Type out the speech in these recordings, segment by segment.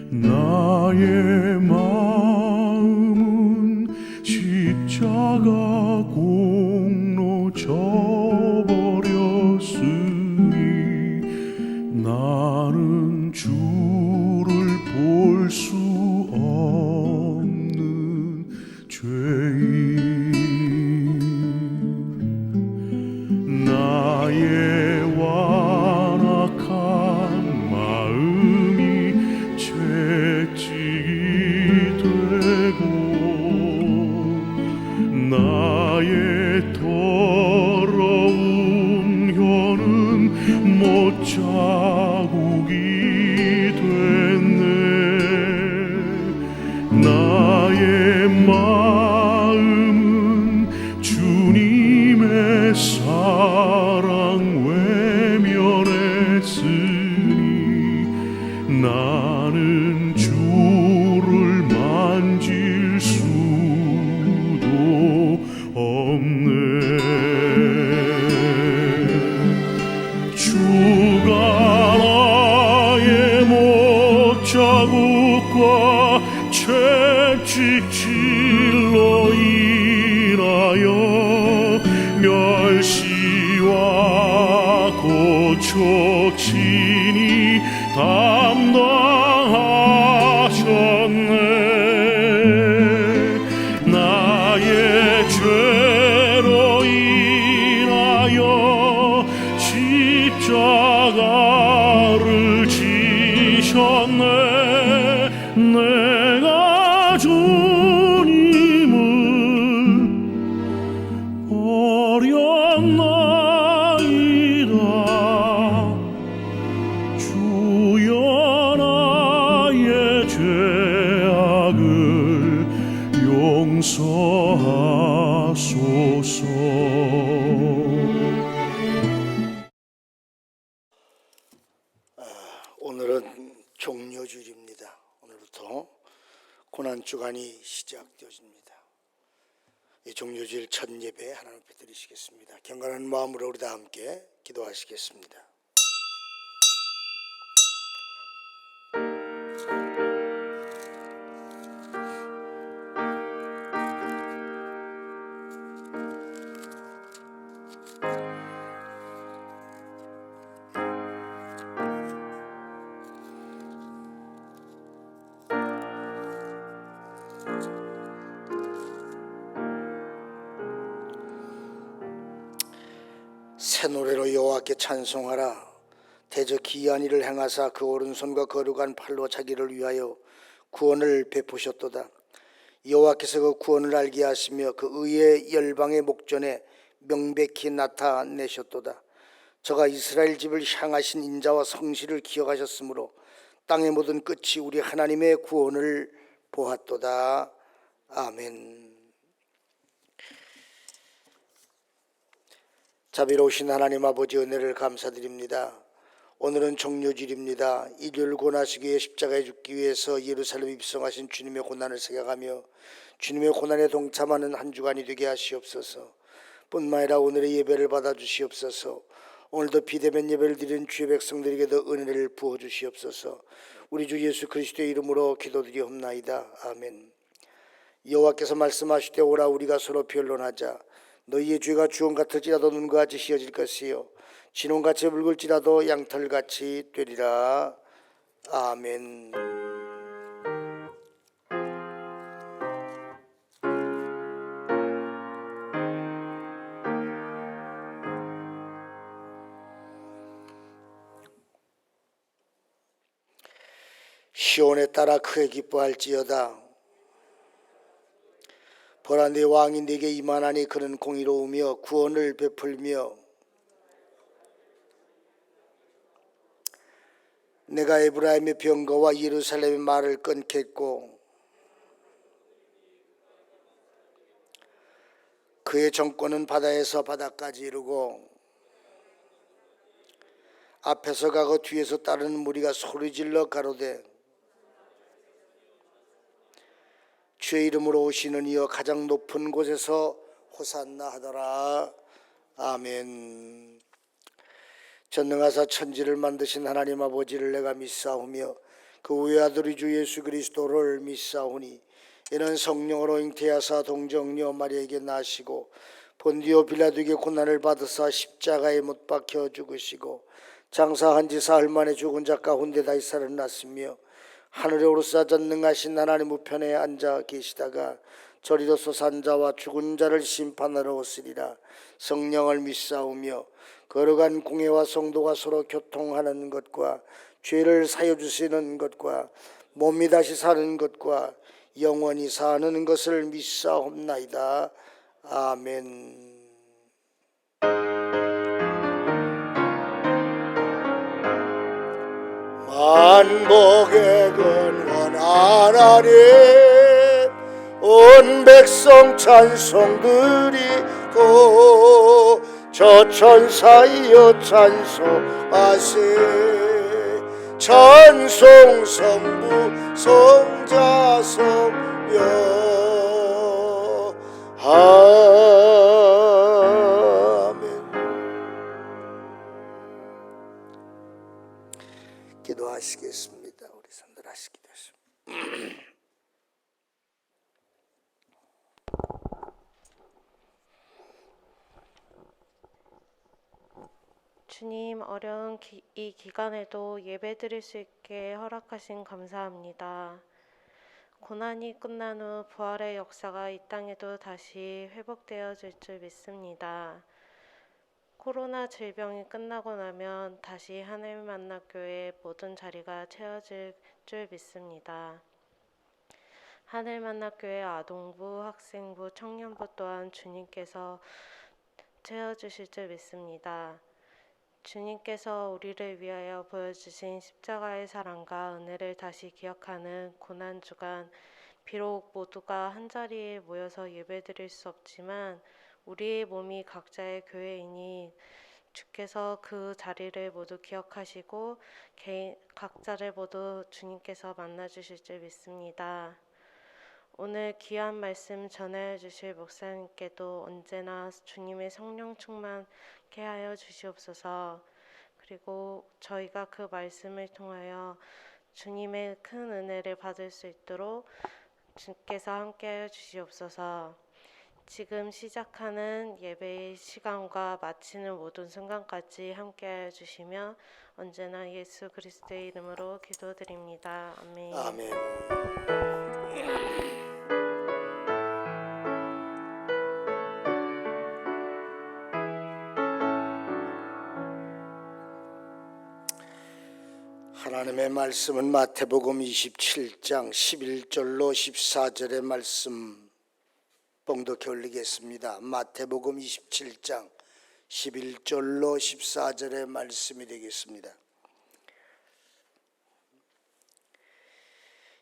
나의 마음은 십자가 공로 져버렸으니 나는 주를 볼 수 없는 죄인. 나의 완악한 마음이 채찍이 되고 나의 더러운 혀는 못자국이 됐네. 나의 마음은 주님의 사랑 외면했으니 나는 주를 만질 수도 없네. 주가 나의 못자국과 채찍질로 인하여 멸시와 고초친이 담당하셨네. 나의 죄로 인하여 십자가를 지셨네. 내가 주님을 버렸나이다. 주여 나의 죄악을 용서하소서. 오늘은 종료주일입니다. 오늘부터 고난주간이 시작되어집니다. 이 종료주일 첫 예배 하나님 앞에 드리시겠습니다. 경건한 마음으로 우리 다 함께 기도하시겠습니다. 새 노래로 여호와께 찬송하라. 대저 기이한 일을 행하사 그 오른손과 거룩한 팔로 자기를 위하여 구원을 베푸셨도다. 여호와께서 그 구원을 알게 하시며 그 의의 열방의 목전에 명백히 나타내셨도다. 저가 이스라엘 집을 향하신 인자와 성실을 기억하셨으므로 땅의 모든 끝이 우리 하나님의 구원을 보았도다. 아멘. 자비로우신 하나님 아버지, 은혜를 감사드립니다. 오늘은 종료주일입니다. 인류를 구원하시기 위해 십자가에 죽기 위해서 예루살렘에 입성하신 주님의 고난을 생각하며 주님의 고난에 동참하는 한 주간이 되게 하시옵소서. 뿐만 아니라 오늘의 예배를 받아주시옵소서. 오늘도 비대면 예배를 드리는 주의 백성들에게도 은혜를 부어주시옵소서. 우리 주 예수 그리스도의 이름으로 기도드리옵나이다. 아멘. 여호와께서 말씀하시되 오라 우리가 서로 변론하자. 너희의 죄가 주홍 같을지라도 눈과 같이 휘어질 것이요 진홍같이 붉을지라도 양털같이 되리라. 아멘. 시온에 따라 크게 기뻐할지어다. 보라, 내 왕이 네게 임하나니 그는 공의로우며 구원을 베풀며 내가 에브라임의 병거와 예루살렘의 말을 끊겠고 그의 정권은 바다에서 바다까지 이르고 앞에서 가고 뒤에서 따르는 무리가 소리질러 가로되 주의 이름으로 오시는 이여 가장 높은 곳에서 호산나 하더라. 아멘. 전능하사 천지를 만드신 하나님 아버지를 내가 믿사오며 그 외아들이 주 예수 그리스도를 믿사오니 이는 성령으로 잉태하사 동정녀 마리아에게 나시고 본디오 빌라도에게 고난을 받으사 십자가에 못 박혀 죽으시고 장사한 지 사흘 만에 죽은 자 가운데 다시 살아났으며 하늘에 오르사 전능하신 하나님 우편에 앉아 계시다가 저리로서 산 자와 죽은 자를 심판하러 오시리라. 성령을 믿사오며 거룩한 공회와 성도가 서로 교통하는 것과 죄를 사여 주시는 것과 몸이 다시 사는 것과 영원히 사는 것을 믿사옵나이다. 아멘. 만복의 근원 하나님 온 백성 찬송 드리고 저 천사이여 찬송하세. 찬송 성부 성자 성령 아멘. 기도하시겠습니다. 우리 손들 하시기 됐습니다. 주님, 어려운 이 기간에도 예배드릴 수 있게 허락하신 감사합니다. 고난이 끝난 후 부활의 역사가 이 땅에도 다시 회복되어질 줄 믿습니다. 코로나 질병이 끝나고 나면 다시 하늘 만나 교회 모든 자리가 채워질 줄 믿습니다. 하늘 만나 교회 아동부, 학생부, 청년부 또한 주님께서 채워주실 줄 믿습니다. 주님께서 우리를 위하여 보여주신 십자가의 사랑과 은혜를 다시 기억하는 고난주간, 비록 모두가 한자리에 모여서 예배드릴 수 없지만 우리의 몸이 각자의 교회이니 주께서 그 자리를 모두 기억하시고 각자를 모두 주님께서 만나주실 줄 믿습니다. 오늘 귀한 말씀 전해 주실 목사님께도 언제나 주님의 성령 충만케 하여 주시옵소서. 그리고 저희가 그 말씀을 통하여 주님의 큰 은혜를 받을 수 있도록 주께서 함께하여 주시옵소서. 지금 시작하는 예배의 시간과 마치는 모든 순간까지 함께하여 주시며 언제나 예수 그리스도의 이름으로 기도드립니다. 아멘. 아멘. 하나님의 말씀은 마태복음 27장 11절로 14절의 말씀 봉독해 올리겠습니다. 마태복음 27장 11절로 14절의 말씀이 되겠습니다.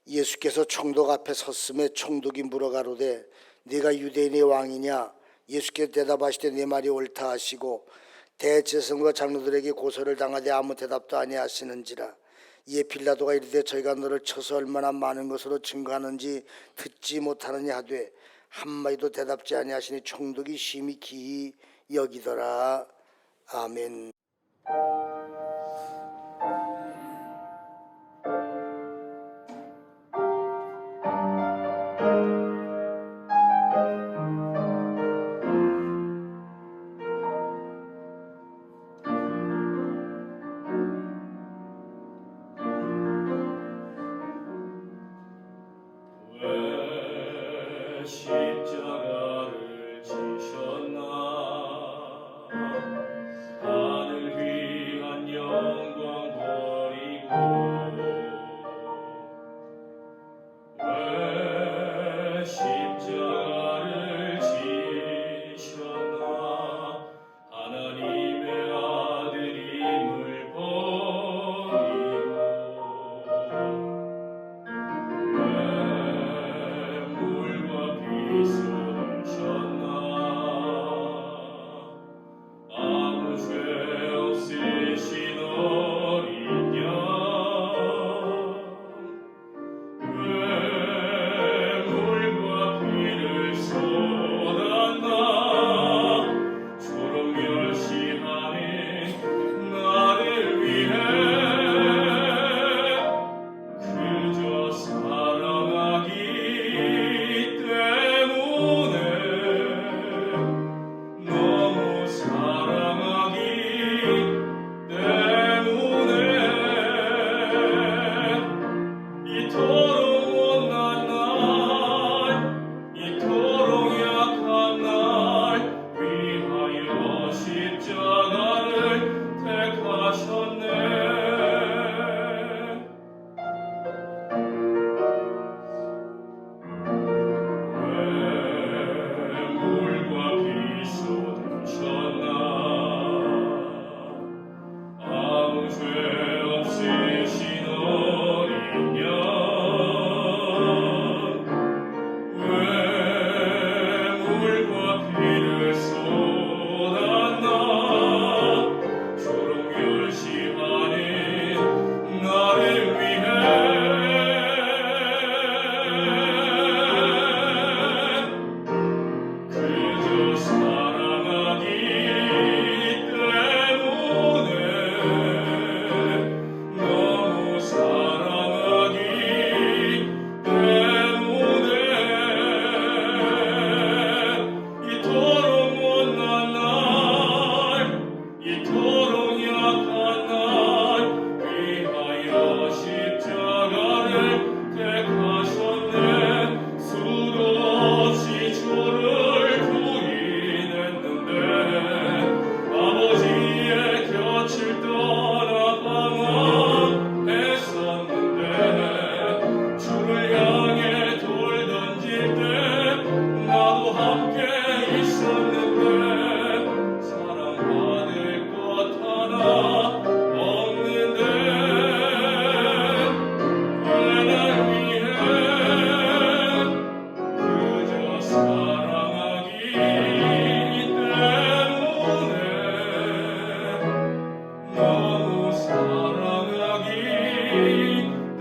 예수께서 총독 앞에 섰음에 총독이 물어가로되 네가 유대인의 왕이냐? 예수께서 대답하시되 네 말이 옳다 하시고 대제사장과 장로들에게 고소를 당하되 아무 대답도 아니하시는지라. 이에 빌라도가 이르되 저희가 너를 쳐서 얼마나 많은 것으로 증거하는지 듣지 못하느냐 하되 한마디도 대답지 아니하시니 총독이 심히 기이 여기더라. 아멘. 십자가를 지셨나 하늘 위한 영광 버리고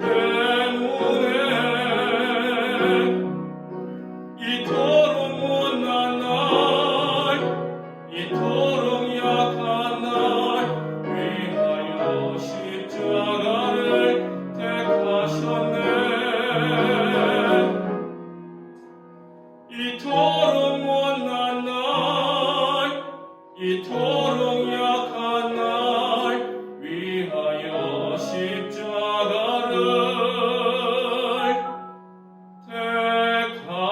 때문에 이토록 못난 날 이토록 약한 날 위하여 십자가를 택하셨네. 이토록 못난 날 이토록 약한 날 위하여 십자가를 택하셨네.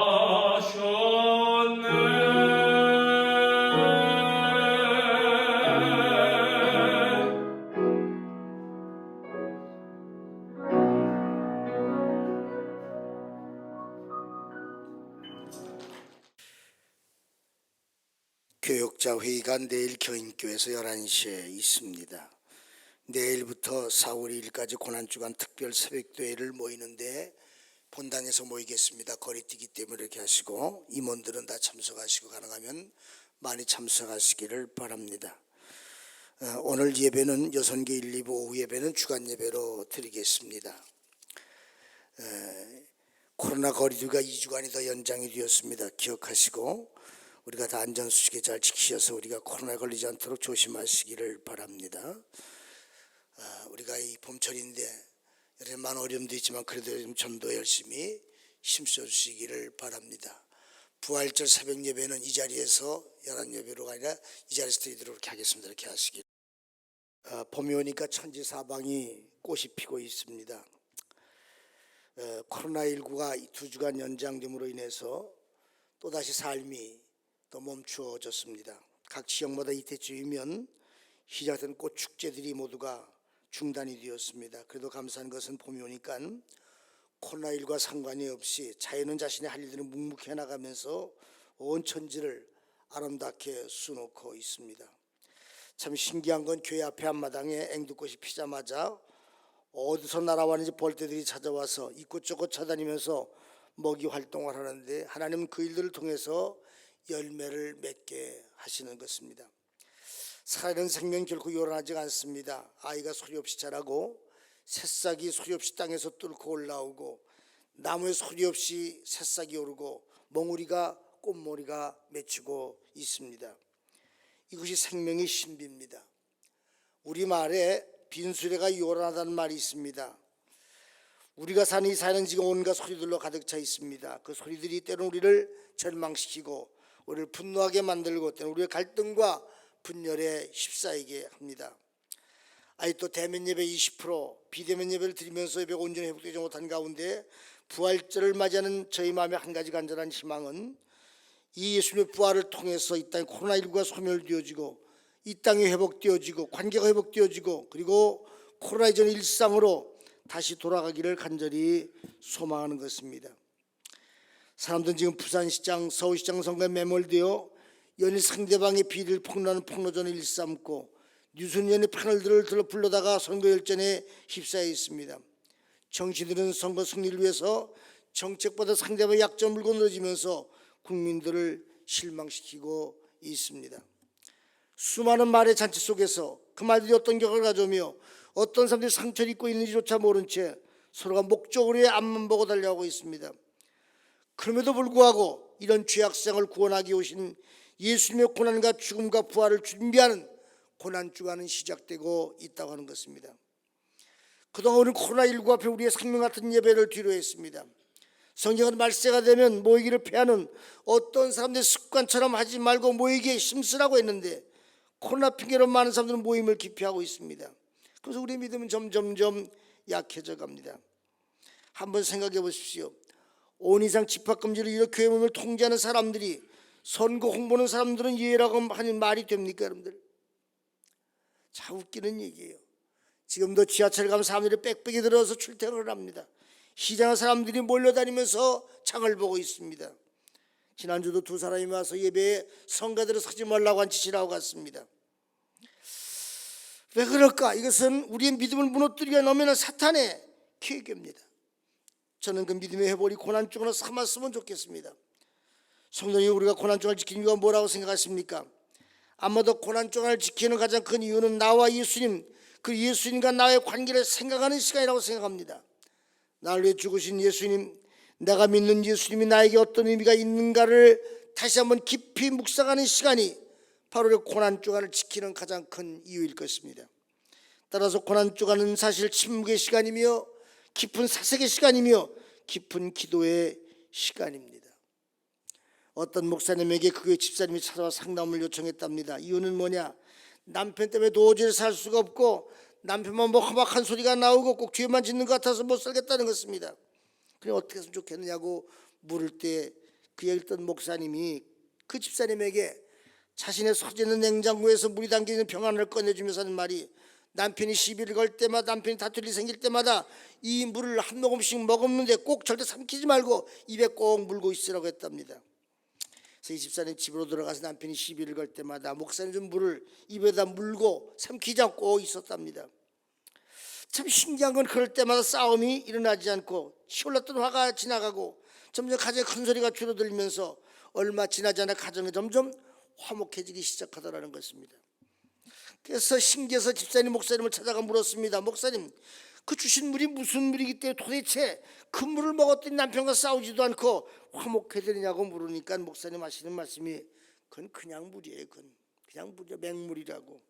교역자 회의가 내일 교인교회에서 11시에 있습니다. 내일부터 4월 2일까지 고난주간 특별 새벽도회를 모이는데 본당에서 모이겠습니다. 거리뛰기 때문에 이렇게 하시고 임원들은 다 참석하시고 가능하면 많이 참석하시기를 바랍니다. 오늘 예배는 여선교 1, 2부 오후 예배는 주간 예배로 드리겠습니다. 코로나 거리두기가 2주간이 더 연장이 되었습니다. 기억하시고 우리가 다 안전수칙에 잘 지키셔서 우리가 코로나에 걸리지 않도록 조심하시기를 바랍니다. 우리가 이 봄철인데 여름만 어려움도 있지만 그래도 좀 전도 열심히 힘써 주시기를 바랍니다. 부활절 새벽 예배는 이 자리에서 11예배로가 아니라 이 자리에서 드리도록 이렇게 하겠습니다. 이렇게 하시길. 봄이 오니까 천지사방이 꽃이 피고 있습니다. 코로나19가 2주간 연장됨으로 인해서 또다시 삶이 또 멈추어졌습니다. 각 지역마다 이때쯤이면 시작된 꽃 축제들이 모두가 중단이 되었습니다. 그래도 감사한 것은 봄이 오니까 코로나19와 상관이 없이 자연은 자신의 할 일들을 묵묵히 해나가면서 온 천지를 아름답게 수놓고 있습니다. 참 신기한 건 교회 앞에 앞마당에 앵두꽃이 피자마자 어디서 날아왔는지 벌떼들이 찾아와서 이곳저곳 찾아다니면서 먹이 활동을 하는데 하나님은 그 일들을 통해서 열매를 맺게 하시는 것입니다. 살아있는 생명 결코 요란하지 않습니다. 아이가 소리 없이 자라고 새싹이 소리 없이 땅에서 뚫고 올라오고 나무에 소리 없이 새싹이 오르고 몽우리가 꽃머리가 맺히고 있습니다. 이것이 생명의 신비입니다. 우리말에 빈수레가 요란하다는 말이 있습니다. 우리가 사는 이 사회는 지금 온갖 소리들로 가득 차 있습니다. 그 소리들이 때로는 우리를 절망시키고 우리를 분노하게 만들고 때로는 우리의 갈등과 분열에 휩싸이게 합니다. 또 대면 예배 20%, 비대면 예배를 드리면서 예배가 온전히 회복되지 못한 가운데 부활절을 맞이하는 저희 마음의 한 가지 간절한 희망은 이 예수님의 부활을 통해서 이 땅에 코로나19가 소멸되어지고 이 땅이 회복되어지고 관계가 회복되어지고 그리고 코로나 이전 일상으로 다시 돌아가기를 간절히 소망하는 것입니다. 사람들은 지금 부산시장, 서울시장 선거에 매몰되어 연일 상대방의 비리를 폭로하는 폭로전을 일삼고 유순연의 패널들을 불러다가 선거 열전에 휩싸여 있습니다. 정치들은 선거 승리를 위해서 정책보다 상대방의 약점을 물고 늘어지면서 국민들을 실망시키고 있습니다. 수많은 말의 잔치 속에서 그 말들이 어떤 격을 가져오며 어떤 사람들이 상처를 입고 있는지조차 모른 채 서로가 목적으로의 앞만 보고 달려가고 있습니다. 그럼에도 불구하고 이런 죄악생을 구원하기 오신 예수님의 고난과 죽음과 부활을 준비하는 고난주간은 시작되고 있다고 하는 것입니다. 그동안 우리는 코로나19 앞에 우리의 생명 같은 예배를 뒤로했습니다. 성경은 말세가 되면 모이기를 패하는 어떤 사람들의 습관처럼 하지 말고 모이기에 힘쓰라고 했는데 코로나 핑계로 많은 사람들은 모임을 기피하고 있습니다. 그래서 우리의 믿음은 점점점 약해져 갑니다. 한번 생각해 보십시오. 5인 이상 집합금지를 이렇게 교회 모임을 통제하는 사람들이 선거 홍보하는 사람들은 예라고 하는 말이 됩니까 여러분들? 참 웃기는 얘기예요. 지금도 지하철 가면 사람들이 빽빽이 들어서 출퇴근을 합니다. 시장에 사람들이 몰려다니면서 창을 보고 있습니다. 지난주도 두 사람이 와서 예배에 성가대로 서지 말라고 한 짓이라고 갔습니다. 왜 그럴까? 이것은 우리의 믿음을 무너뜨리게 넣으면 사탄의 계획입니다. 저는 그 믿음의 회복이 고난주간을 삼았으면 좋겠습니다. 성도님, 우리가 고난주간을 지키는 이유가 뭐라고 생각하십니까? 아마도 고난주간을 지키는 가장 큰 이유는 나와 예수님 그 예수님과 나의 관계를 생각하는 시간이라고 생각합니다. 나를 위해 죽으신 예수님, 내가 믿는 예수님이 나에게 어떤 의미가 있는가를 다시 한번 깊이 묵상하는 시간이 바로 고난 주간을 지키는 가장 큰 이유일 것입니다. 따라서 고난 주간은 사실 침묵의 시간이며 깊은 사색의 시간이며 깊은 기도의 시간입니다. 어떤 목사님에게 그 교회 집사님이 찾아와 상담을 요청했답니다. 이유는 뭐냐? 남편 때문에 도저히 살 수가 없고 남편만 뭐 험악한 소리가 나오고 꼭 죄만 짓는 것 같아서 못 살겠다는 것입니다. 그래 어떻게 했으면 좋겠느냐고 물을 때 그 얘기를 듣던 목사님이 그 집사님에게 자신의 서재는 냉장고에서 물이 담기는 병안을 꺼내주면서 하는 말이, 남편이 시비를 걸 때마다, 남편이 다툴 일이 생길 때마다 이 물을 한 모금씩 먹었는데 꼭 절대 삼키지 말고 입에 꼭 물고 있으라고 했답니다. 그래서 이 집사님 집으로 들어가서 남편이 시비를 걸 때마다 목사님 좀 물을 입에다 물고 삼키지 않고 있었답니다. 참 신기한 건 그럴 때마다 싸움이 일어나지 않고 치올랐던 화가 지나가고 점점 가정에 큰 소리가 줄어들면서 얼마 지나지 않아 가정이 점점 화목해지기 시작하더라는 것입니다. 그래서 신기해서 집사님 목사님을 찾아가 물었습니다. 목사님, 그 주신 물이 무슨 물이기 때문에 도대체 그 물을 먹었더니 남편과 싸우지도 않고 화목해지느냐고 물으니까 목사님 하시는 말씀이, 그건 그냥 물이에요. 그건 그냥 물이야, 맹물이라고.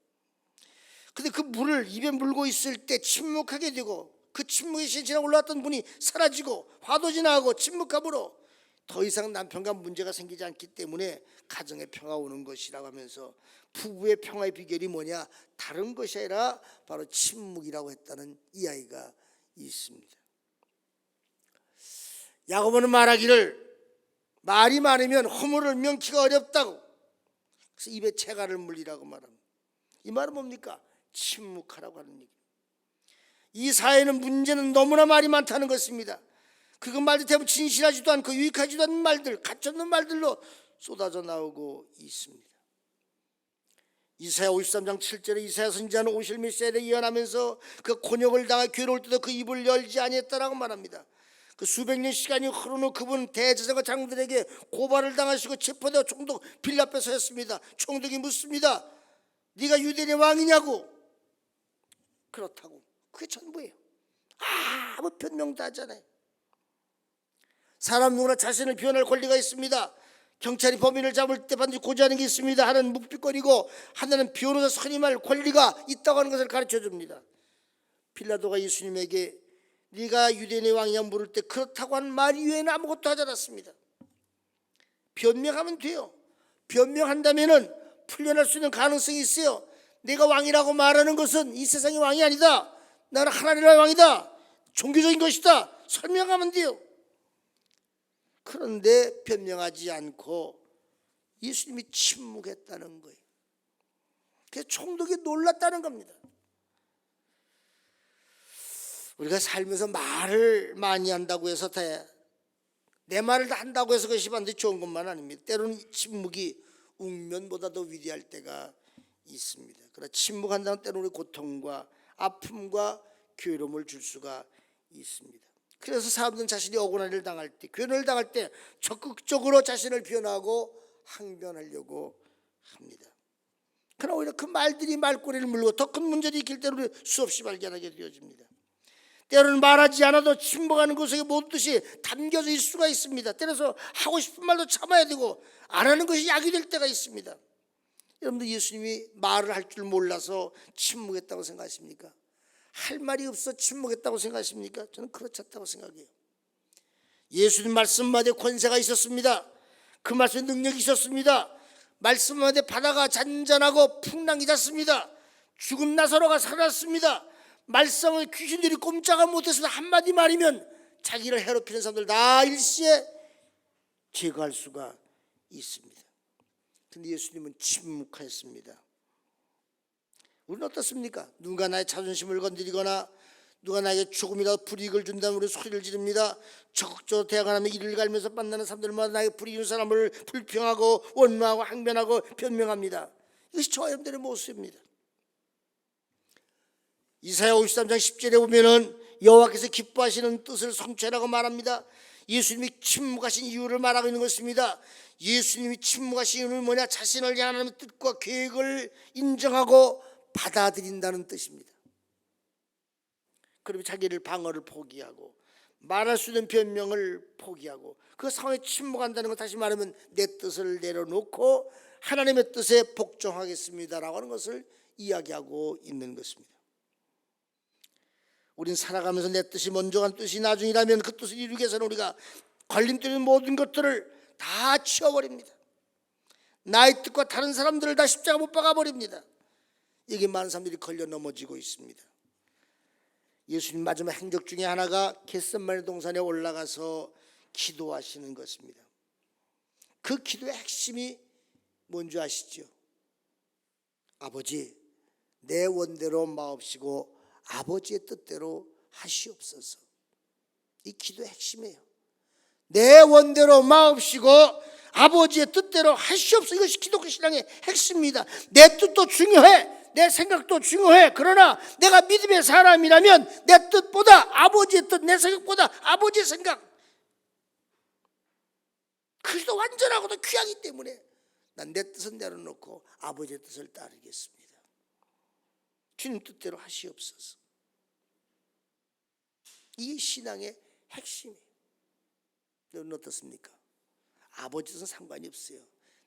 근데 그 물을 입에 물고 있을 때 침묵하게 되고 그 침묵의 신체가 올라왔던 분이 사라지고 화도 지나가고 침묵함으로 더 이상 남편과 문제가 생기지 않기 때문에 가정의 평화가 오는 것이라고 하면서 부부의 평화의 비결이 뭐냐? 다른 것이 아니라 바로 침묵이라고 했다는 이야기가 있습니다. 야고보는 말하기를 말이 많으면 허물을 명키가 어렵다고, 그래서 입에 채가를 물리라고 말합니다. 이 말은 뭡니까? 침묵하라고 하는 얘기. 이 사회는 문제는 너무나 말이 많다는 것입니다. 그 말들 대부분 진실하지도 않고 유익하지도 않는 말들, 가짜없는 말들로 쏟아져 나오고 있습니다. 이사야 53장 7절에 이사야 선지자는 오실 메시아를 예언하면서 그 곤욕을 당하 괴로울 때도 그 입을 열지 아니했다라고 말합니다. 그 수백 년 시간이 흐른 후 그분 대제사장과 장로들에게 고발을 당하시고 체포되어 총독 빌라 앞에 서였습니다. 총독이 묻습니다. 네가 유대인의 왕이냐고. 그렇다고. 그게 전부예요. 아무 변명도 하잖아요. 사람 누구나 자신을 표현할 권리가 있습니다. 경찰이 범인을 잡을 때 반드시 고지하는 게 있습니다. 하나는 묵비권이고 하나는 변호사 선임할 권리가 있다고 하는 것을 가르쳐줍니다. 빌라도가 예수님에게 네가 유대인의 왕이냐 물을 때 그렇다고 한 말 이외에는 아무것도 하지 않았습니다. 변명하면 돼요. 변명한다면 풀려날 수 있는 가능성이 있어요. 내가 왕이라고 말하는 것은 이 세상의 왕이 아니다. 나는 하나님의 왕이다. 종교적인 것이다. 설명하면 돼요. 그런데 변명하지 않고 예수님이 침묵했다는 거예요. 그래서 총독이 놀랐다는 겁니다. 우리가 살면서 말을 많이 한다고 해서 내 말을 다 한다고 해서 그것이 반드시 좋은 것만 아닙니다. 때로는 침묵이 웅면보다도 위대할 때가 있습니다. 그러나 침묵한다는 때로는 우리 고통과 아픔과 괴로움을 줄 수가 있습니다. 그래서 사람들은 자신이 억울한 일을 당할 때, 괴로움을 당할 때 적극적으로 자신을 변하고 항변하려고 합니다. 그러나 오히려 그 말들이 말꼬리를 물고 더 큰 문제를 일으킬 때는 수없이 발견하게 되어집니다. 때로는 말하지 않아도 침묵하는 것에 모든 뜻이 담겨져 있을 수가 있습니다. 때려서 하고 싶은 말도 참아야 되고 안 하는 것이 약이 될 때가 있습니다. 여러분들 예수님이 말을 할 줄 몰라서 침묵했다고 생각하십니까? 할 말이 없어 침묵했다고 생각하십니까? 저는 그렇지 않다고 생각해요. 예수님 말씀마다 권세가 있었습니다. 그 말씀에 능력이 있었습니다. 말씀마다 바다가 잔잔하고 풍랑이 잤습니다. 죽은 나사로가 살았습니다. 말씀을 귀신들이 꼼짝을 못해서 한마디 말이면 자기를 해롭히는 사람들 다 일시에 제거할 수가 있습니다. 그런데 예수님은 침묵하였습니다. 우리는 어떻습니까? 누가 나의 자존심을 건드리거나 누가 나에게 조금이라도 불이익을 준다면 우리 소리를 지릅니다. 적극적으로 대항하며 이를 갈면서 만나는 사람들마다 나에게 불이익 주는 사람을 불평하고 원망하고 항변하고 변명합니다. 이것이 저와 여러분들의 모습입니다. 이사야 53장 10절에 보면은 여호와께서 기뻐하시는 뜻을 성취하라고 말합니다. 예수님이 침묵하신 이유를 말하고 있는 것입니다. 예수님이 침묵하신 이유는 뭐냐? 자신을 향한 뜻과 계획을 인정하고 받아들인다는 뜻입니다. 그러면 자기를 방어를 포기하고 말할 수 있는 변명을 포기하고 그 상황에 침묵한다는 것, 다시 말하면 내 뜻을 내려놓고 하나님의 뜻에 복종하겠습니다라고 하는 것을 이야기하고 있는 것입니다. 우린 살아가면서 내 뜻이 먼저 간 뜻이 나중이라면 그 뜻을 이루기 위해서는 우리가 걸림돌인 모든 것들을 다 치워버립니다. 나의 뜻과 다른 사람들을 다 십자가 못 박아버립니다. 이게 많은 사람들이 걸려 넘어지고 있습니다. 예수님 마지막 행적 중에 하나가 겟세마네 동산에 올라가서 기도하시는 것입니다. 그 기도의 핵심이 뭔지 아시죠? 아버지, 내 원대로 마옵시고 아버지의 뜻대로 하시옵소서. 이 기도의 핵심이에요. 내 원대로 마옵시고 아버지의 뜻대로 하시옵소서. 이것이 기독교 신앙의 핵심입니다. 내 뜻도 중요해, 내 생각도 중요해. 그러나 내가 믿음의 사람이라면 내 뜻보다 아버지의 뜻, 내 생각보다 아버지의 생각, 그것도 완전하고도 귀하기 때문에 난 내 뜻은 내려놓고 아버지의 뜻을 따르겠습니다. 주님 뜻대로 하시옵소서. 이게 신앙의 핵심이에요. 여러분 어떻습니까? 아버지 뜻은 상관이 없어요.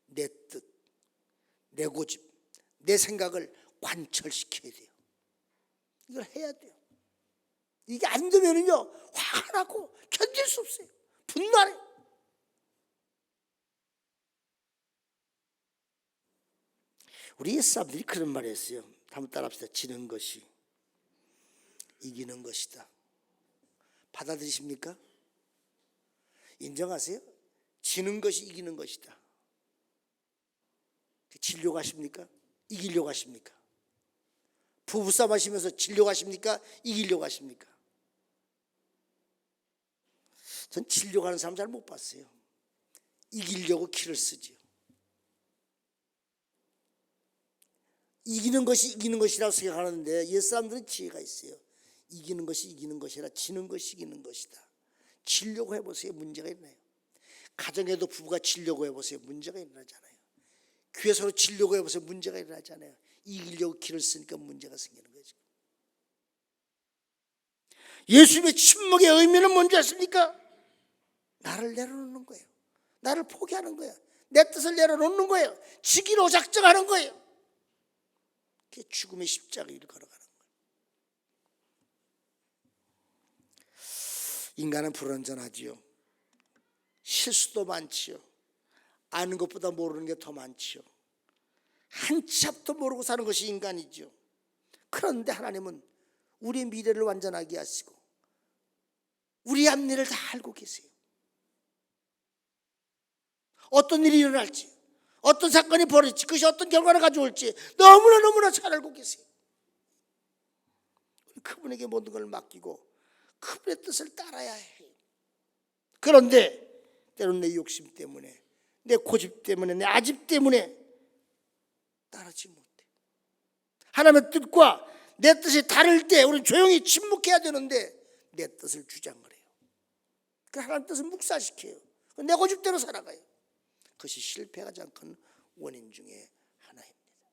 내 뜻, 내 고집, 내 생각을 관철시켜야 돼요. 이걸 해야 돼요. 이게 안 되면은요, 화가 나고 견딜 수 없어요. 분노해요. 우리 옛사람들이 그런 말을 했어요. 한번 따라합시다. 지는 것이 이기는 것이다. 받아들이십니까? 인정하세요? 지는 것이 이기는 것이다. 지려고 하십니까? 이기려고 하십니까? 부부싸움 하시면서 지려고 하십니까? 이기려고 하십니까? 전 지려고 하는 사람 잘 못 봤어요. 이기려고 키를 쓰지요. 이기는 것이 이기는 것이라고 생각하는데 옛사람들은 지혜가 있어요. 이기는 것이 이기는 것이라 지는 것이 이기는 것이다. 지려고 해보세요. 문제가 일어나요. 가정에도 부부가 지려고 해보세요. 문제가 일어나잖아요. 교회 서로 지려고 해보세요. 문제가 일어나잖아요. 이기려고 길을 쓰니까 문제가 생기는 거죠. 예수님의 침묵의 의미는 뭔지 아십니까? 나를 내려놓는 거예요. 나를 포기하는 거예요. 내 뜻을 내려놓는 거예요. 지기로 작정하는 거예요. 그게 죽음의 십자가를 걸어가는 거예요. 인간은 불완전하지요. 실수도 많지요. 아는 것보다 모르는 게 더 많지요. 한 치 앞도 모르고 사는 것이 인간이죠. 그런데 하나님은 우리의 미래를 완전하게 하시고 우리 앞일을 다 알고 계세요. 어떤 일이 일어날지, 어떤 사건이 벌어질지, 그것이 어떤 결과를 가져올지 너무나 잘 알고 계세요. 그분에게 모든 걸 맡기고 그분의 뜻을 따라야 해요. 그런데 때로는 내 욕심 때문에, 내 고집 때문에, 내 아집 때문에 따르지 못해. 하나님의 뜻과 내 뜻이 다를 때 우리는 조용히 침묵해야 되는데 내 뜻을 주장을 해요. 그 하나님 뜻을 묵살시켜요. 내 고집대로 살아가요. 그것이 실패하지 않는 원인 중에 하나입니다.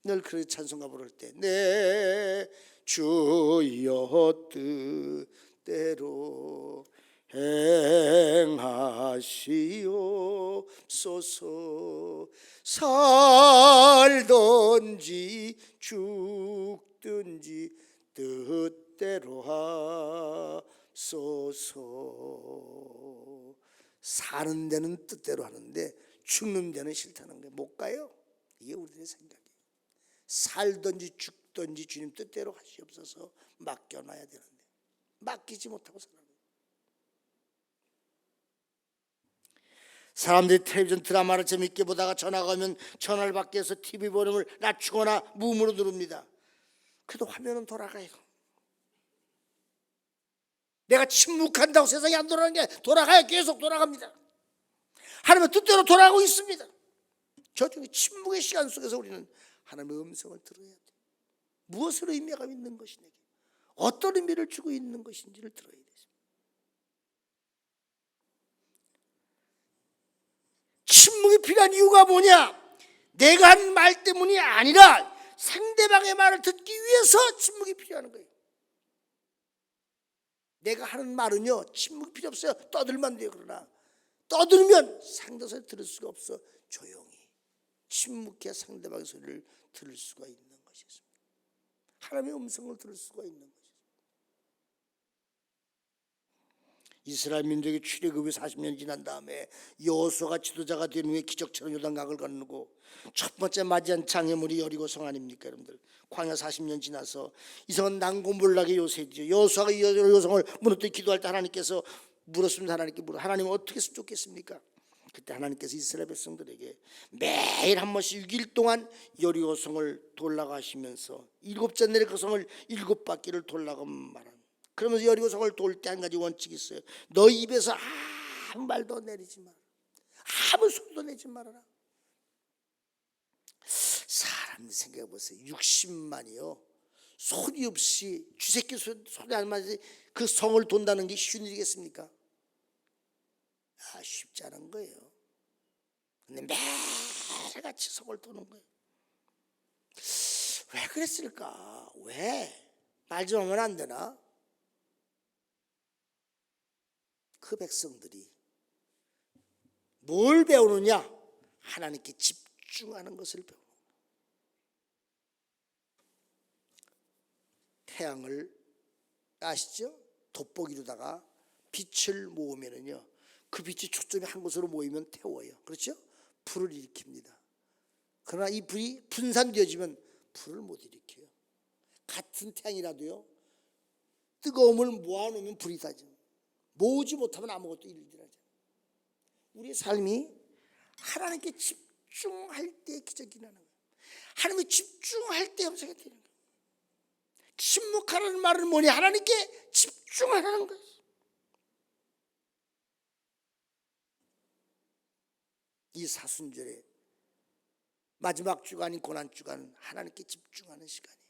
늘 그 찬송가 부를 때 내 주여 뜻대로 행하시옵소서. 살든지 죽든지 뜻대로 하소서. 사는 데는 뜻대로 하는데 죽는 데는 싫다는 거예요. 못 가요. 이게 우리들의 생각이에요. 살든지 죽든지 주님 뜻대로 하시옵소서 맡겨놔야 되는데 맡기지 못하고 살아요. 사람들이 텔레비전 드라마를 재밌게 보다가 전화가 오면 전화를 받기 위해서 TV 볼륨을 낮추거나 무음으로 누릅니다. 그래도 화면은 돌아가요. 내가 침묵한다고 세상이 안 돌아가는 게 돌아가요. 계속 돌아갑니다. 하나님의 뜻대로 돌아가고 있습니다. 저 중에 침묵의 시간 속에서 우리는 하나님의 음성을 들어야 돼요. 무엇으로 의미가 있는 것인지, 어떤 의미를 주고 있는 것인지를 들어야 돼요. 침묵이 필요한 이유가 뭐냐? 내가 한 말 때문이 아니라 상대방의 말을 듣기 위해서 침묵이 필요한 거예요. 내가 하는 말은요 침묵이 필요 없어요. 떠들면 돼요. 그러나 떠들면 상대방이 들을 수가 없어. 조용히 침묵해 상대방의 소리를 들을 수가 있는 것이었습니다. 하나님의 음성을 들을 수가 있는 것이었습니다. 이스라엘 민족이 출애굽이 40년 지난 다음에 여호수아가 지도자가 된 후에 기적처럼 요단강을 건너고 첫 번째 맞이한 장애물이 여리고성 아닙니까 여러분들. 광야 40년 지나서 이 성은 난공불락의 요새죠. 여호수아가 여리고성을 무너뜨려 기도할 때 하나님께서 물었습니다. 하나님 어떻게 했으면 좋겠습니까? 그때 하나님께서 이스라엘 백성들에게 매일 한 번씩 6일 동안 여리고성을 돌아가시면서 7째 내려 그 성을 7바퀴를 돌아가 말합니다. 그러면서 여리고성을 돌 때 한 가지 원칙이 있어요. 너 입에서 아무 말도 내리지 마라. 아무 소리도 내지 말아라. 사람 생각해 보세요. 60만이요 소리 없이 쥐새끼 소리 안 나지 그 성을 돈다는 게 쉬운 일이겠습니까? 쉽지 않은 거예요. 근데 매일같이 성을 도는 거예요. 왜 그랬을까? 왜? 말 좀 하면 안 되나? 그 백성들이 뭘 배우느냐? 하나님께 집중하는 것을 배우는 거예요. 태양을 아시죠? 돋보기로다가 빛을 모으면은요 그 빛이 초점이 한 곳으로 모이면 태워요. 그렇죠? 불을 일으킵니다. 그러나 이 불이 분산되어지면 불을 못 일으켜요. 같은 태양이라도요 뜨거움을 모아놓으면 불이 타죠. 모으지 못하면 아무것도 일어나지. 우리의 삶이 하나님께 집중할 때 기적이 나는 거예요. 하나님께 집중할 때 역사가 되는 거예요. 침묵하라는 말은 뭐냐? 하나님께 집중하라는 거예요. 이 사순절의 마지막 주간인 고난주간 하나님께 집중하는 시간이에요.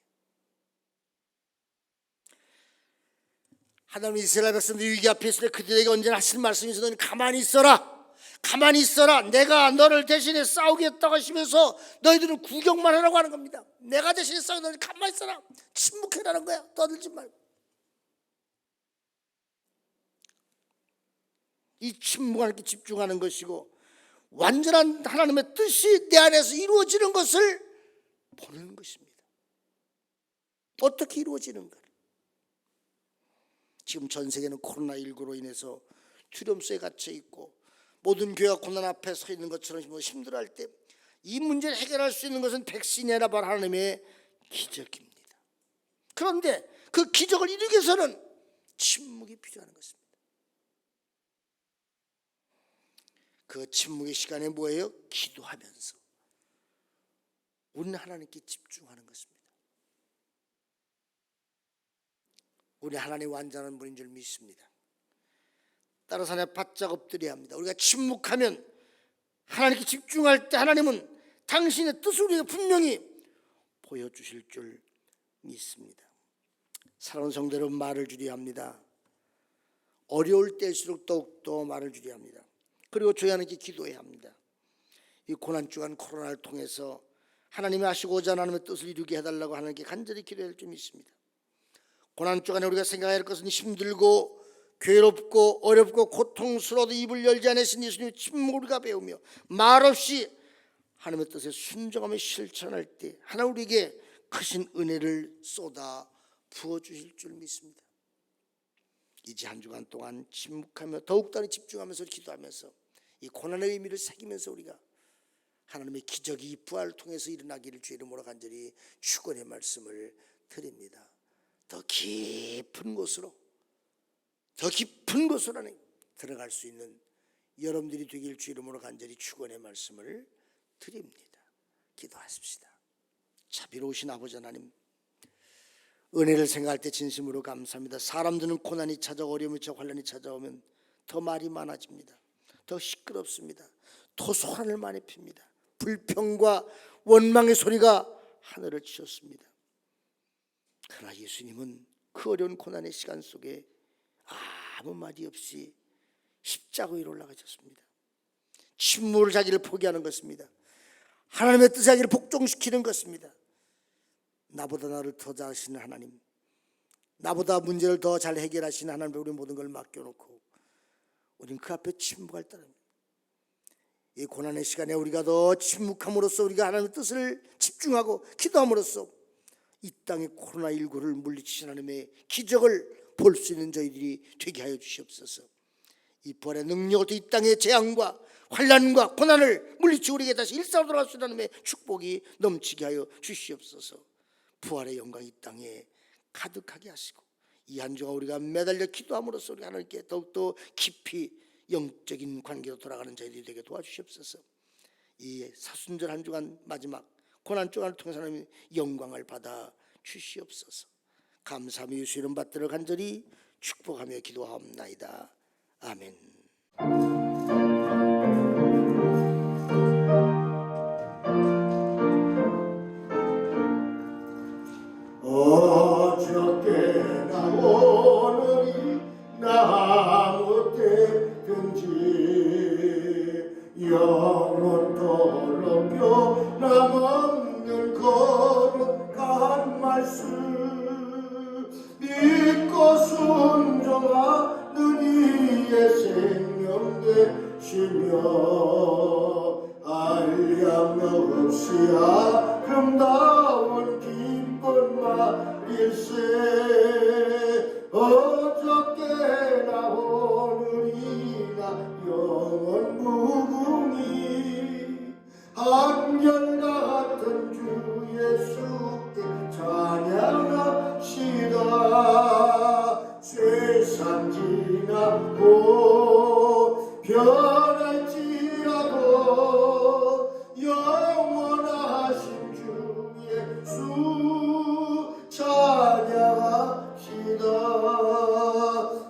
하나님 이스라엘 백성들 위기 앞에 있을 때 그들에게 언제나 하실 말씀이 있어. 너는 가만히 있어라. 가만히 있어라. 내가 너를 대신에 싸우겠다고 하시면서 너희들은 구경만 하라고 하는 겁니다. 내가 대신에 싸우고 너는 가만히 있어라. 침묵해라는 거야. 떠들지 말고. 이 침묵을 이렇게 집중하는 것이고 완전한 하나님의 뜻이 내 안에서 이루어지는 것을 보는 것입니다. 어떻게 이루어지는가? 지금 전 세계는 코로나19로 인해서 두려움속에 갇혀 있고 모든 교회가 고난 앞에 서 있는 것처럼 힘들어할 때 이 문제를 해결할 수 있는 것은 백신이라 바로 하나님의 기적입니다. 그런데 그 기적을 이루기 위해서는 침묵이 필요한 것입니다. 그 침묵의 시간에 뭐예요? 기도하면서 우리는 하나님께 집중하는 것입니다. 우리 하나님 완전한 분인 줄 믿습니다. 따라서 하나님 바짝 엎드려야 합니다. 우리가 침묵하면 하나님께 집중할 때 하나님은 당신의 뜻을 우리에게 분명히 보여주실 줄 믿습니다. 사랑하는 성도 여러분, 말을 줄여야 합니다. 어려울 때일수록 더욱더 말을 줄여야 합니다. 그리고 저희 하나님께 기도해야 합니다. 이 고난주간 코로나를 통해서 하나님이 하시고자 하는 하나님의 뜻을 이루게 해달라고 하나님께 간절히 기도해야 할 줄 믿습니다. 고난주간에 우리가 생각해야 할 것은 힘들고 괴롭고 어렵고 고통스러워도 입을 열지 않으신 예수님의 침묵을 우리가 배우며 말없이 하나님의 뜻에 순종하며 실천할 때 하나님 우리에게 크신 은혜를 쏟아 부어주실 줄 믿습니다. 이제 한 주간 동안 침묵하며 더욱더 집중하면서 기도하면서 이 고난의 의미를 새기면서 우리가 하나님의 기적이 부활을 통해서 일어나기를 주의 이름으로 간절히 축원의 말씀을 드립니다. 더 깊은 곳으로 들어갈 수 있는 여러분들이 되길 주의 이름으로 간절히 축원의 말씀을 드립니다. 기도하십시다. 자비로우신 아버지 하나님, 은혜를 생각할 때 진심으로 감사합니다. 사람들은 고난이 찾아오고 어려움이 찾아오고 환난이 찾아오면 더 말이 많아집니다. 더 시끄럽습니다. 더 소란을 많이 핍니다. 불평과 원망의 소리가 하늘을 치셨습니다. 그러나 예수님은 그 어려운 고난의 시간 속에 아무 말이 없이 십자가 위로 올라가셨습니다. 침묵을 자기를 포기하는 것입니다. 하나님의 뜻에 자기를 복종시키는 것입니다. 나보다 나를 더 잘 아시는 하나님, 나보다 문제를 더 잘 해결하시는 하나님께 우리 모든 걸 맡겨놓고 우린 그 앞에 침묵할 따릅니다. 이 고난의 시간에 우리가 더 침묵함으로써 우리가 하나님의 뜻을 집중하고 기도함으로써 이 땅의 코로나19를 물리치신 하나님의 기적을 볼 수 있는 저희들이 되게 하여 주시옵소서. 이 부활의 능력으로 이 땅의 재앙과 환난과 고난을 물리치고 우리에게 다시 일상으로 돌아갈 수 있는 하나님의 축복이 넘치게 하여 주시옵소서. 부활의 영광 이 땅에 가득하게 하시고 이 한 주간 우리가 매달려 기도함으로써 우리 하나님께 더욱더 깊이 영적인 관계로 돌아가는 저희들이 되게 도와주시옵소서. 이 사순절 한 주간 마지막 고난 주간을 통해서 하나님 영광을 받아 주시옵소서. 감사하며 예수 이름 받들어 간절히 축복하며 기도하옵나이다. 아멘. 어저께나 오늘이 아무 때든지 영원 더럽혀 남없는 거룩한 말씀 믿고 순종하는 이의 생명 되시며 알량력 없이 아름다운 기쁜 말일세 어저께나 오늘이나 영원 무궁히 한결같은 주 예수께 찬양합시다. 세상 지나고 변할지라도 영원하신 주 예수 찬양합시다.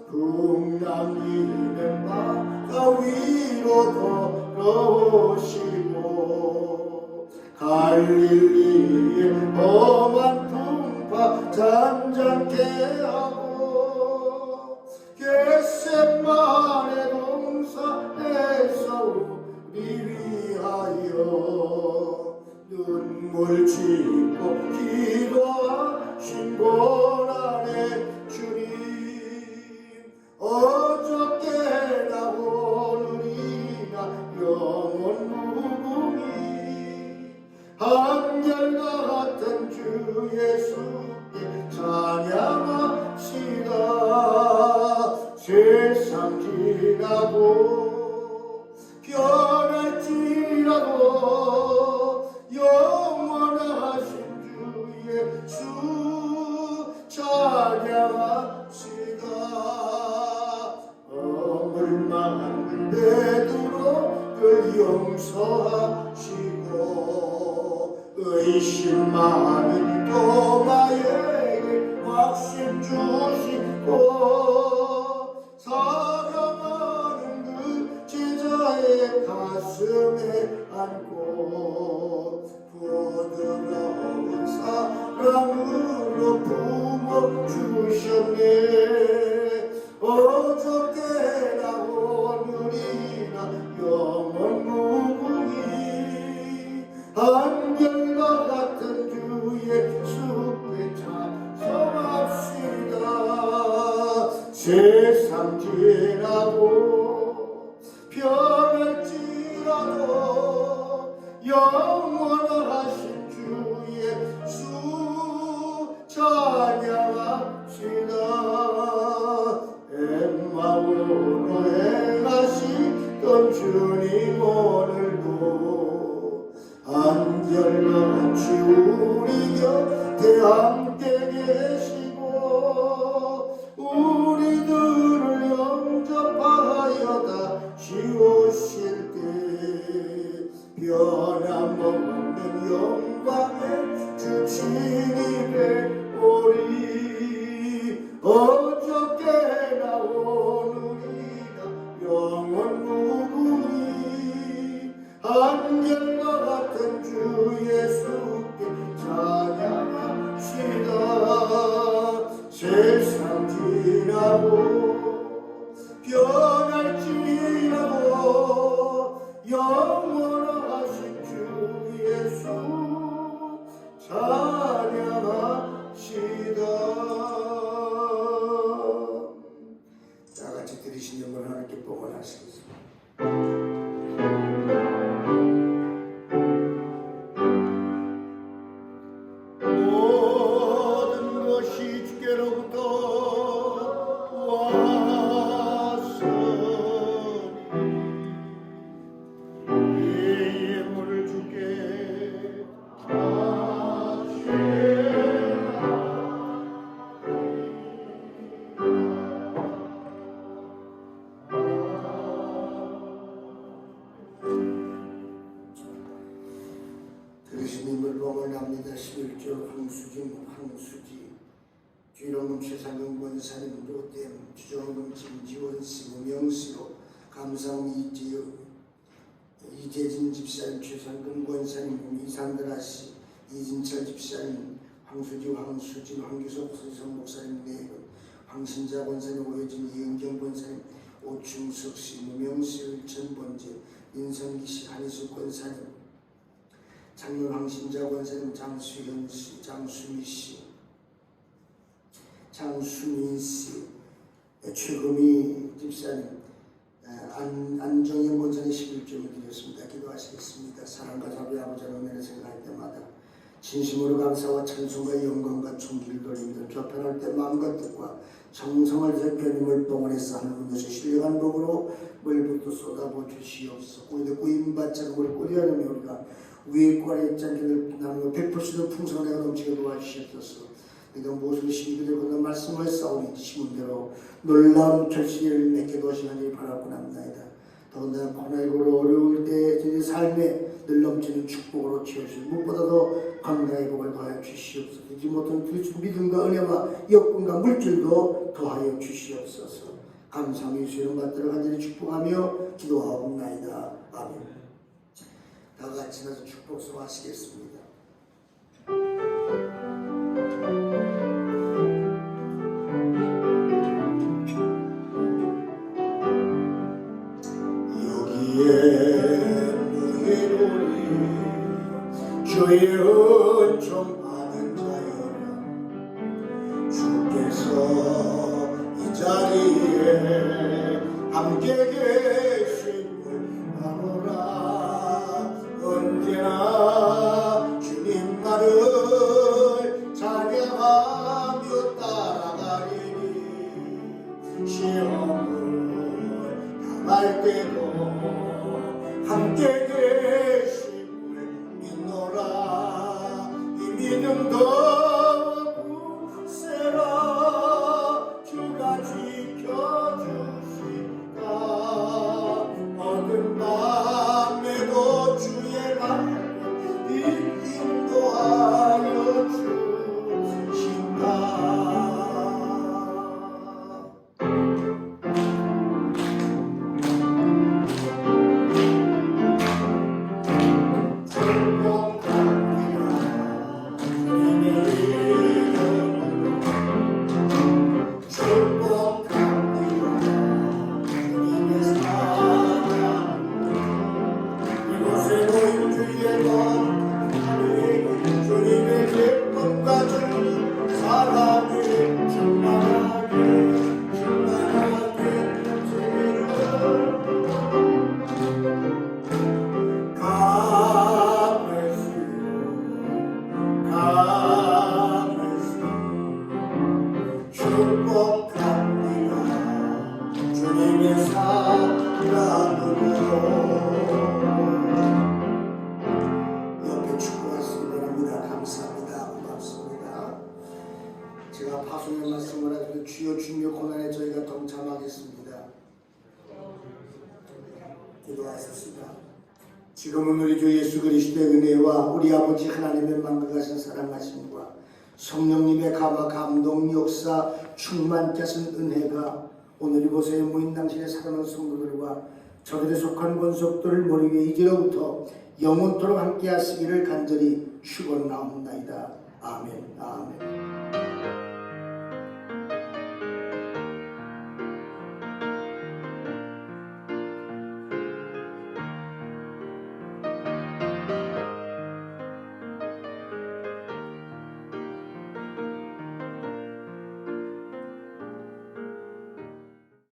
풍랑이는 바다 위로 걸어오시고 갈릴리의 험한 풍파 잠잠케 하고 겟세마네 동산에서 우리 위하여 눈물 짓고 기도하신 고난의 주님 어저께나 오늘이나 영원 무궁히 한결같은 주 예수께 찬양합시다. 세상 지나고 변할지라도 영원하신 주 예수 찬양합시다. 얼마나 베드로를 용서하시고 의심 많은 도마에게 확신 주시고 사랑하는 그 제자의 가슴에 안고 부드러운 사랑으로 품어주셨네. 어저께나 오늘이나 영원 무궁히 한결과 같은 주 예수께 찬송합시다. 세상 지나고 변할지라도 영원하신 주 예수 찬양합시다. 엠마오로 행하시던 주님 오늘도 한결같이 우리 곁에 함께 계시고 우리들을 영접하여 다시 오실 때 변함없는 영광의 주 친히 오리. 어저께나 오늘이나 영원 무궁히 한결과 같은 주 예수께 찬양합시다. 세상 지나고 변할지라도 영원하신 주 예수 찬양합시다. 주신 영광을 하나님께 봉헌하시겠습니다. 모든 것이 주께로부터 왔으니 이 예물을 주께 그리스님을 봉헌합니다. 11조 황수지 귀롱금 최상금 권사님 로댐 주정금 김지원씨 무명씨로 감사원 이재진 집사님 최상금 권사님 이상드라씨 이진철 집사님 황수진 황규석 서지성 목사님 내분 황신자 권사님 오효진 이은경 권사님 오충석씨 무명씨 을천번제 인성기씨 한희숙 권사님 장로 황신자 권사님 장수현씨 장수미씨 장수민씨 최금희 집사님 안정현 권사님 11조를 드렸습니다. 기도하시겠습니다. 사랑과 자비 아버지 은혜를 생각할 때마다 진심으로 감사와 찬송과 영광과 존귀를 돌립니다. 조편할 때 마음과 뜻과 정성을 다해서 주님을 봉헌해서 하는 것이 신령한 복으로 물부터 쏟아부어 주시옵소서. 우리도 구임받자 그걸 꾸려내며 우리가 위에 꼴에 있지 않게 나누고 베풀 수 있는 풍성한 애가 넘치게 도와주시옵소서. 내가 무엇을 심기를 건너 말씀을 싸우니 심은대로 놀라운 결실을 맺게 도와주시니 바라고 합니다. 더군다나 코로나19로 어려울 때 저희 삶에 늘 넘치는 축복으로 채워주시고 무엇보다도 건강의 복을 더하여 주시옵소서. 이지 못한 믿음과 은혜와 여건과 물질도 더하여 주시옵소서. 감사함이 수용 받도록 간절히 축복하며 기도하옵나이다. 아멘. 다 같이 나서 축복 소하시겠습니다. 주의 은총 받은 자여라 주께서 이 자리에 함께 계심을 아노라 언제나 주님 말을 찬양하며 따라가리니 시험을 당할 때도 함께 계심을 믿노라 이 믿음 더구세라 주가 지켜주시다 어두운 밤에도 주의 말씀 인도하여 주신다. 옆에 축복하시기 바랍니다. 감사합니다. 고맙습니다. 제가 파송의 말씀을 하기로 주여 주님의 고난에 저희가 동참하겠습니다. 기도하셨습니다. 지금은 우리 주 예수 그리스도의 은혜와 우리 아버지 하나님의 만극하신 사랑하심과 성령님의 감화 감동 역사 충만케 하신 은혜가 오늘 이곳에 모인 당신의 사랑하는 성도들과 저들에 속한 권속들을 머리 위에 이제로부터 영원토록 함께 하시기를 간절히 축원하옵나이다. 아멘. 아멘.